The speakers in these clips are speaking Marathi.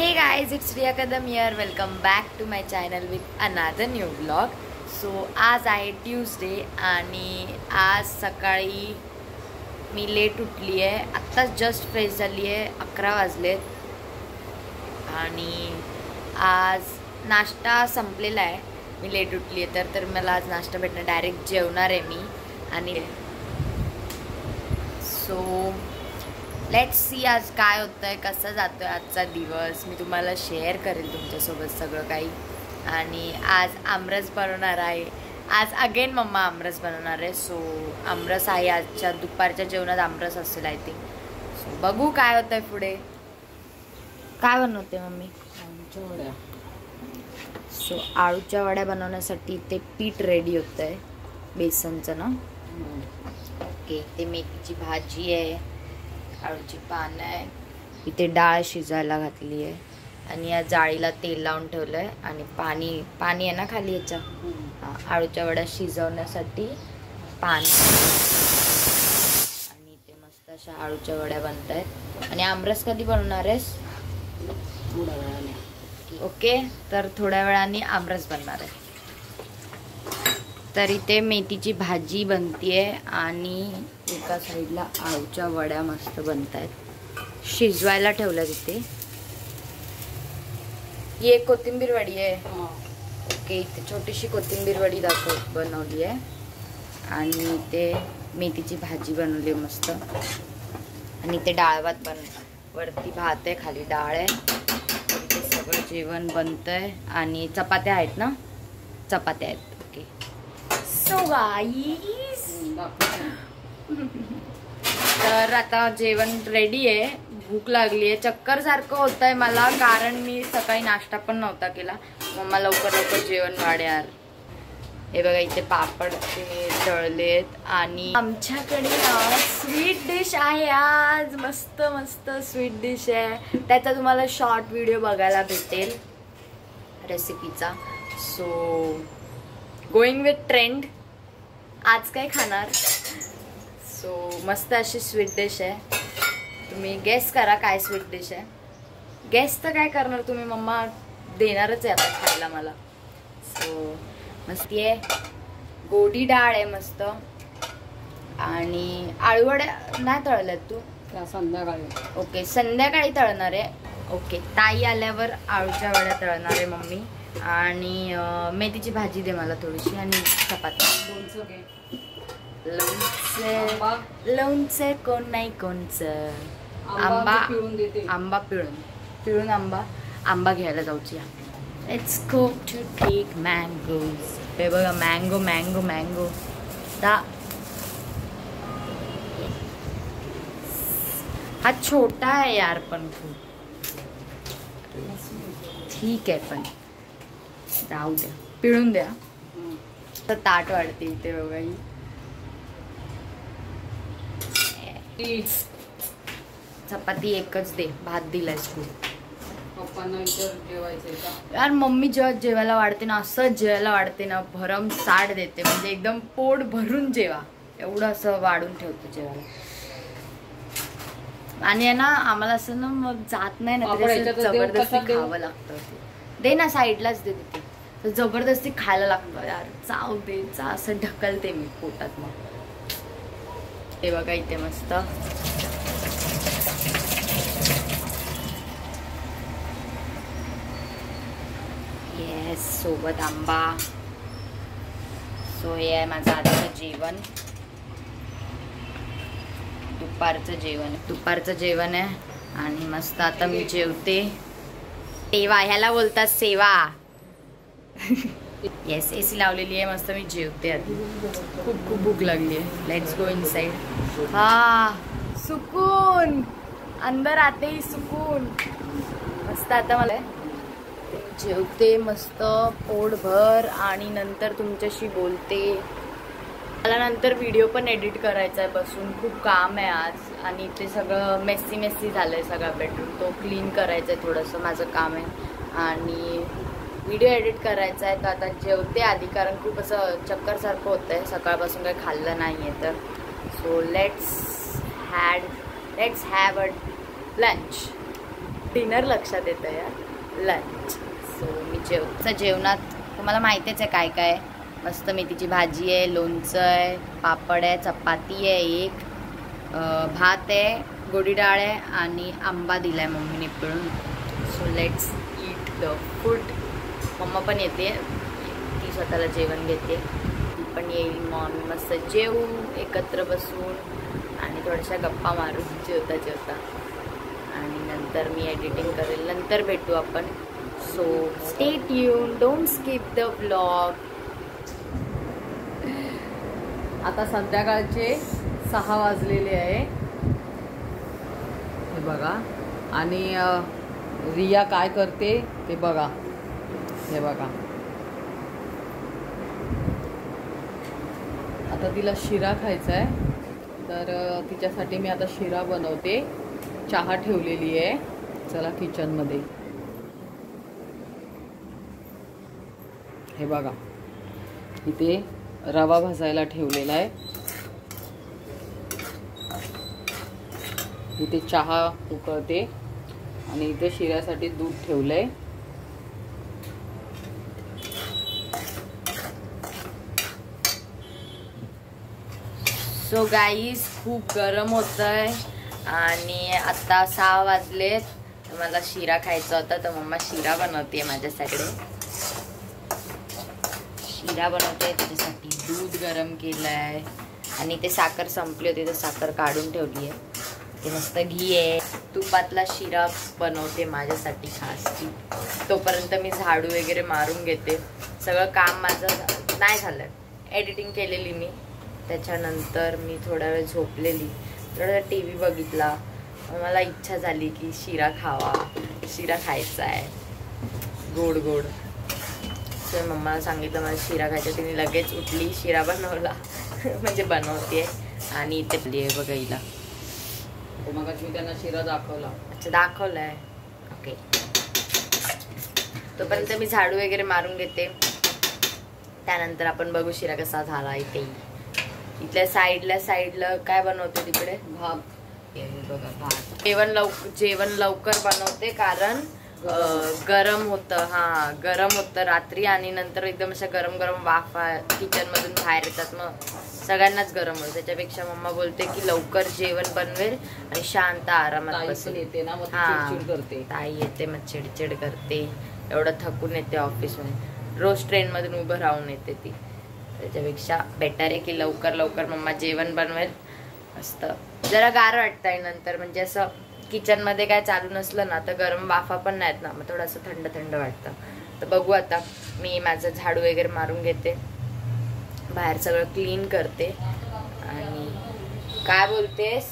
Hey guys, it's Riya Kadam here. Welcome back to my channel with another new vlog. So आज आहे ट्यूसडे आणि आज सकाळी मी लेट उठली आहे. आत्ताच जस्ट फ्रेश झाली आहे. 11 वाजलेत आणि आज नाश्ता संपलेला आहे. मी लेट उठली आहे तर मला आज नाश्ता भेटणार. डायरेक्ट जेवणार आहे मी आणि सो लेट्स सी आज काय होतंय, कसा जातोय आजचा दिवस. मी तुम्हाला शेअर करेल तुमच्यासोबत सगळं काही. आणि आज आमरस बनवणार आहे. आज अगेन मम्मा आमरस बनवणार आहे. सो आमरस आहे आजच्या दुपारच्या जेवणात. आमरस असेल आय थिंक. सो बघू काय होतंय पुढे. काय बनवते मम्मी? आळूच्या वड्या. सो आळूच्या वड्या बनवण्यासाठी ते पीठ रेडी होतंय बेसनचं ना. ओके, ते मेथीची भाजी आहे, आळूची पानं आहे, इथे डाळ शिजायला घातली आहे आणि या जाळीला तेल लावून ठेवलं आहे आणि पाणी आहे ना खाली याच्या. आळूच्या वड्या शिजवण्यासाठी पाणी आणि ते मस्त अशा आळूच्या वड्या बनत आहेत. आणि आमरस कधी बनवणार आहेस? थोड्या वेळाने. ओके, तर थोड्या वेळाने आमरस बनणार आहे. तर इथे मेथीची भाजी बनतीये आणि एका साईडला आळूच्या वड्या मस्त बनत आहेत. शिजवायला ठेवल्या तिथे. ही एक कोथिंबीर वडी आहे. ओके, इथे छोटीशी कोथिंबीर वडी बनवली आहे आणि इथे मेथीची भाजी बनवली मस्त. आणि इथे डाळ भात वरती भात आहे, खाली डाळ आहे. इथे सगळं जेवण बनतंय आणि चपात्या आहेत ना. चपात्या आहेत. ओके, सो गाईस तर आता जेवण रेडी आहे. भूक लागली आहे. चक्कर सारखं होत आहे मला, कारण मी सकाळी नाश्ता पण नव्हता केला. मम्मा लवकर लवकर जेवण वाढ यार. हे बघा इथे पापड ते तळलेत आणि आमच्याकडे स्वीट डिश आहे आज. मस्त मस्त स्वीट डिश आहे. त्याचा तुम्हाला शॉर्ट व्हिडिओ बघायला भेटेल रेसिपीचा. So going with trend. आज काय खाणार? सो मस्त अशी स्वीट डिश आहे. तुम्ही गेस करा काय स्वीट डिश आहे. गेस तर काय करणार तुम्ही, मम्मा देणारच आहे आता खायला मला. सो मस्त आहे. गोडी डाळ आहे मस्त. आणि आळूवड्या नाही तळल्यात तू? त्या संध्याकाळी. ओके, संध्याकाळी तळणार आहे. ओके, ताई आल्यावर आळूच्या वड्या तळणार आहे मम्मी. आणि मेथीची भाजी दे मला थोडीशी आणि चपाती. लोणचं कोण नाही कोणचं. आंबा पिळून आंबा घ्यायला जाऊची. Let's go to take mangoes. हे बघा मँगो हा छोटा आहे यार पण खूप. ठीक आहे पण राहू द्या, पिळून द्या. तर ताट वाढते इथे बघा. ही चपाती एकच दे. भात दिलायस खूप. पप्पांना विचार जेवायचंय का यार. मम्मी जेव्हा जेवायला वाढते ना, असं जेवायला वाढते ना, भरम साठ देते. म्हणजे एकदम पोट भरून जेवा एवढं असं वाढून ठेवतो जेवायला. आणि ना आम्हाला असं ना मग जात नाही ना, जबरदस्ती खावं लागतं. दे ना साईडलाच दे तिथे. तर जबरदस्ती खायला लागतं यार. चाव दे चा असं ढकलते मी पोटात. मग हे बघा इथे मस्त येस, सोबत आंबा. सो हे आहे माझं आजचं जेवण. दुपारचं जेवण आहे आणि मस्त आता मी जेवते. सेवा ह्याला बोलतात सेवा. येस, एसी लावलेली आहे मस्त. मी जेवते आधी. खूप भूक लागली आहे. Let's go inside. हा सुकून अंदर आते ही सुकून. मस्त आता मला जेवते मस्त पोटभर आणि नंतर तुमच्याशी बोलते. मला नंतर व्हिडिओ पण एडिट करायचा आहे बसून. खूप काम आहे आज. आणि ते सगळं मेस्सी झालंय. सगळा बेडरूम तो क्लीन करायचा आहे. थोडंसं माझं काम आहे आणि व्हिडिओ एडिट करायचा आहे. तर आता जेवते आधी, कारण खूप असं चक्कर सारखं होत आहे. सकाळपासून काही खाल्लं नाही आहे तर. So let's have a lunch. Dinner लक्षात येतं यार, लंच. सो मी जेवणात तुम्हाला माहितीच आहे काय काय. मस्त मेथीची भाजी आहे, लोणचं आहे, पापड आहे, चपाती आहे, एक भात आहे, गोडी डाळ आहे आणि आंबा दिलाय मम्मीने पिळून. So let's eat the food. Mumma पण येते, ती स्वतःला जेवण घेते, ती पण येईल. मॉर्निंग मस्त जेवू एकत्र बसून आणि थोड्याशा गप्पा मारू जेवता जेवता. आणि नंतर मी एडिटिंग करेल, नंतर भेटू आपण. So stay tune, don't skip the vlog. आता संध्याकाळचे 6 वाजलेले आहे हे बघा. आणि रिया काय करते ते बघा. हे बघा, आता तिला शिरा खायचा आहे, तर तिच्यासाठी मी आता शिरा बनवते. चहा ठेवलेली आहे. चला किचनमध्ये. हे बघा, इथे रवा भाजायला ठेवलेला आहे. इथे चहा उकळते आणि इथे शिऱ्यासाठी दूध ठेवलंय. सो गाईज खूप गरम होतंय आणि आता 6 वाजलेत. मला शिरा खायचा होता तर मम्मा शिरा बनवते माझ्यासाठी. शिरा बनवते त्याच्यासाठी दूध गरम केलंय आणि ते साखर संपली होती तर साखर काढून ठेवली आहे. ते मस्त घी आहे, तुपातला शिरा बनवते माझ्यासाठी खास. तोपर्यंत मी झाडू वगैरे मारून घेते. सगळं काम माझं नाही झालं, एडिटिंग केलेली मी. त्याच्यानंतर मी थोडा वेळ झोपलेली, थोडा TV बघितला. मला इच्छा झाली की शिरा खावा, शिरा खायचा आहे गोड गोड. तर मम्माला सांगितलं मला शिरा खायचा, तिने लगेच उठली, शिरा बनवला म्हणजे बनवते. आणि इथे आहे बघा हिला. मग मी त्यांना शिरा दाखवला. अच्छा, दाखवलाय, ओके. तोपर्यंत मी झाडू वगैरे मारून घेते. त्यानंतर आपण बघू शिरा कसा झाला. इथे इथल्या साईडला काय बनवते तिकडे? भात. बघा भात. जेवण लवकर बनवते कारण गरम होतं. गरम होतं रात्री आणि नंतर एकदम अशा गरम गरम वाफा किचन मधून बाहेर येतात, मग सगळ्यांनाच गरम होतं. त्याच्यापेक्षा मम्मा बोलते की लवकर जेवण बनवेल आणि शांत आरामात बसेल. येते ना, मग चिडचिड करते. ताई येते मग चिडचिड करते, एवढं थकून येते ऑफिसमध्ये, रोज ट्रेन मधून उभं राहून येते ती. त्याच्यापेक्षा बेटर आहे की लवकर मम्मा जेवण बनवेल. मस्त जरा गार वाटतंय नंतर, म्हणजे असं किचन मध्ये काय चालू नसलं ना तर गरम वाफा पण नाहीत ना, मग थोडंसं थंड वाटतं. तर बघू आता. मी माझं झाडू वगैरे मारून घेते, बाहेर सगळं क्लीन करते. आणि काय बोलतेस?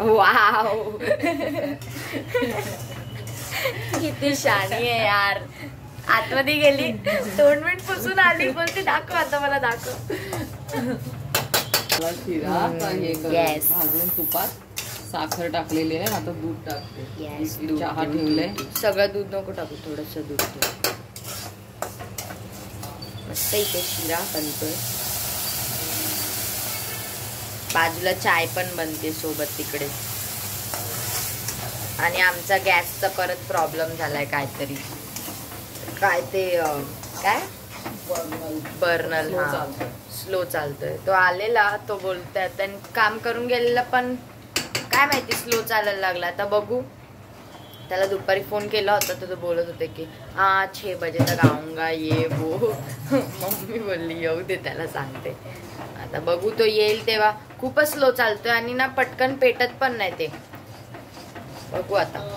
वाव किती शानी आहे यार. आतमध्ये गेली, 2 मिनिट पुसून आली, बोलते दाखव आता मला, दाखव. शिरा भाजून तुपात साखर टाकलेली आहे. आता दूध टाकते. चहा ठेवलंय. सगळं दूध नको टाकू, थोडस दूध ठेव. मस्त इथे शिरा बनतोय, बाजूला चाय पण बनते सोबत तिकडे. आणि आमचा गॅसचा परत प्रॉब्लेम झालाय काहीतरी, काय ते काय बर्नल स्लो चालतोय. तो आलेला, तो बोलतोय त्यांनी काम करून गेलेला, पण काय माहिती स्लो चालायला लागला. आता बघू. त्याला दुपारी फोन केला होता तर तो बोलत होते की 6 बजे तक आऊंगा ये वो. मम्मी बोलली येऊ दे, त्याला सांगते. आता बघू, तो येईल तेव्हा. खूपच स्लो चालतोय आणि ना पटकन पेटत पण नाही ते. बघू आता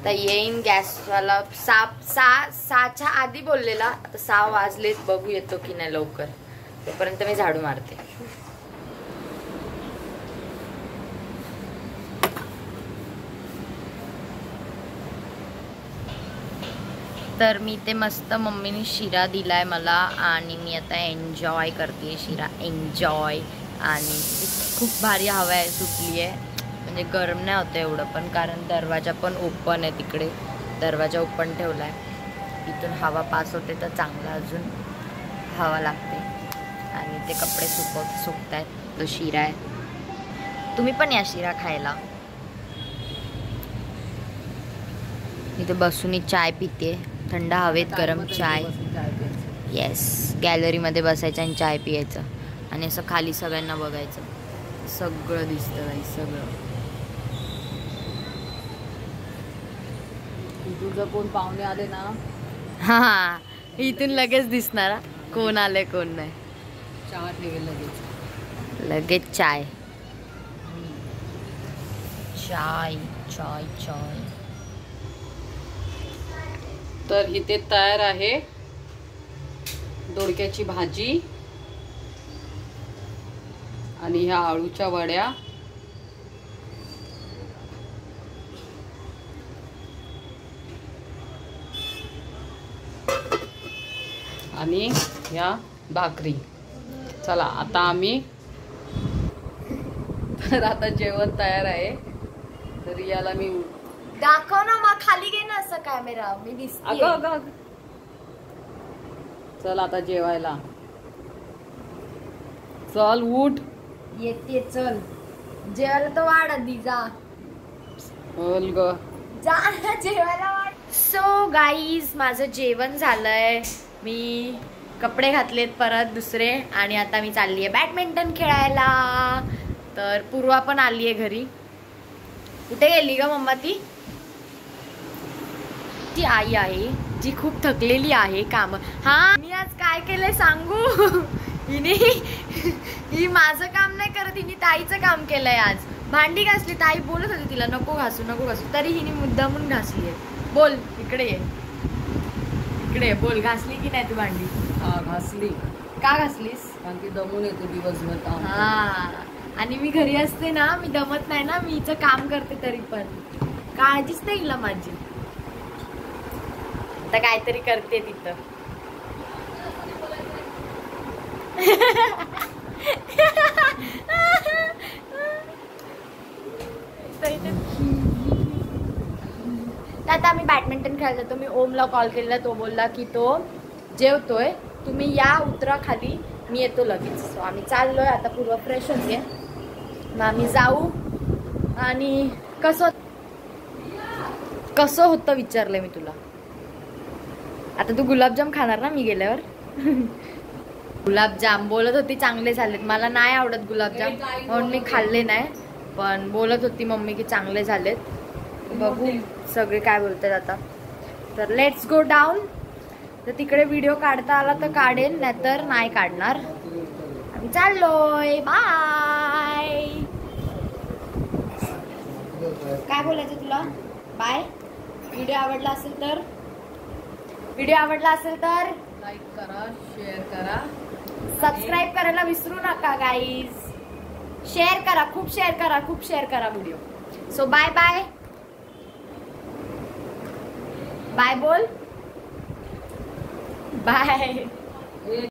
येईन गॅसवाला. 6च्या आधी बोललेला, आता 6 वाजलेत. बघू येतो की नाही लवकर. तोपर्यंत मी झाडू मारते. तर मी ते मस्त मम्मीने शिरा दिलाय मला आणि मी आता एन्जॉय करते शिरा. एन्जॉय. आणि खूप भारी हवा आहे सुटली आहे, म्हणजे गरम नाही होतं एवढं पण, कारण दरवाजा पण ओपन आहे तिकडे. दरवाजा ओपन ठेवला आहे, इथून हवा पास होते तर चांगला अजून हवा लागते. आणि ते कपडे सुकतायत. तो शिरा आहे तुम्ही पण या शिरा खायला. इथे बसून चाय पिते, थंड हवेत गरम चाय. येस, गॅलरीमध्ये बसायचं आणि चाय पियायचं आणि असं खाली सगळ्यांना बघायचं. सगळं दिसतं बाई, सगळं. तुझं कोण पाहुणे आले ना, हा इथून लगेच दिसणार कोण आले कोण नाही. चहा ठेवेल लगेच चाय चाय चाय चाय. तर इथे तयार आहे दोडक्याची भाजी आणि ह्या आळूच्या वड्या. आणि ह्या भाकरी. चला आता आम्ही तर आता जेवण तयार आहे. तर याला मी दाखव ना, मग खाली घे ना असं कॅमेरा, मी दिसते. अगं अगं अगं. चल आता जेवायला. चल उठ. येते चल जेवायला. तर वाढ आधी, जा बोल ग. जा ना जेवायला वाढ. सो गाईज, माझं जेवण झालंय. मी कपडे घातलेत परत दुसरे आणि आता मी चालली आहे बॅडमिंटन खेळायला. तर पूर्वा पण आली आहे घरी. कुठे गेली ग मम्मा? ती आई आहे जी खूप थकलेली आहे काम. हा, मी आज काय केलंय सांगू? हिने ही माझं काम नाही करत, हिने ताईचं काम केलंय आज. भांडी घासली. ताई बोलत होती तिला नको घासू नको घासू, तरी हिने मुद्दामून घासली आहे. बोल इकडे ये, इकडे ये. बोल, घासली की नाही तू भांडी? हा घासली. का घासलीस? कारण की दमून येतो दिवसभर काम. हा, आणि मी घरी असते ना, मी दमत नाही ना, मी हिचं काम करते तरी पण काळजीच नाही हिला माझी. आता काहीतरी करते तिथं. आता आम्ही बॅडमिंटन खेळायला जातो. मी ओमला कॉल केलेला, तो बोलला की तो जेवतोय, तुम्ही या उतरा खाली, मी येतो लगेच. सो आम्ही चाललोय आता. पूर्व फ्रेश होते, मग आम्ही जाऊ. आणि कसं होतं विचारलंय मी तुला. आता तू गुलाबजाम खाणार ना मी गेल्यावर? गुलाबजाम बोलत होती चांगले झालेत. मला नाही आवडत गुलाबजाम म्हणून मी खाल्ले नाही, पण बोलत होती मम्मी की चांगले झालेत. बघू सगळे काय बोलतात आता. तर लेट्स गो डाऊन. तर तिकडे व्हिडिओ काढता आला तर काढेल, नाहीतर नाही काढणार. आम्ही चाललोय. बाय. काय बोलायचं तुला? बाय. व्हिडिओ आवडला असेल तर लाईक करा, शेअर करा, सबस्क्राईब करायला विसरू नका गाईज. शेअर करा, खूप शेअर करा video. So bye bye. Bye बोल. बाय.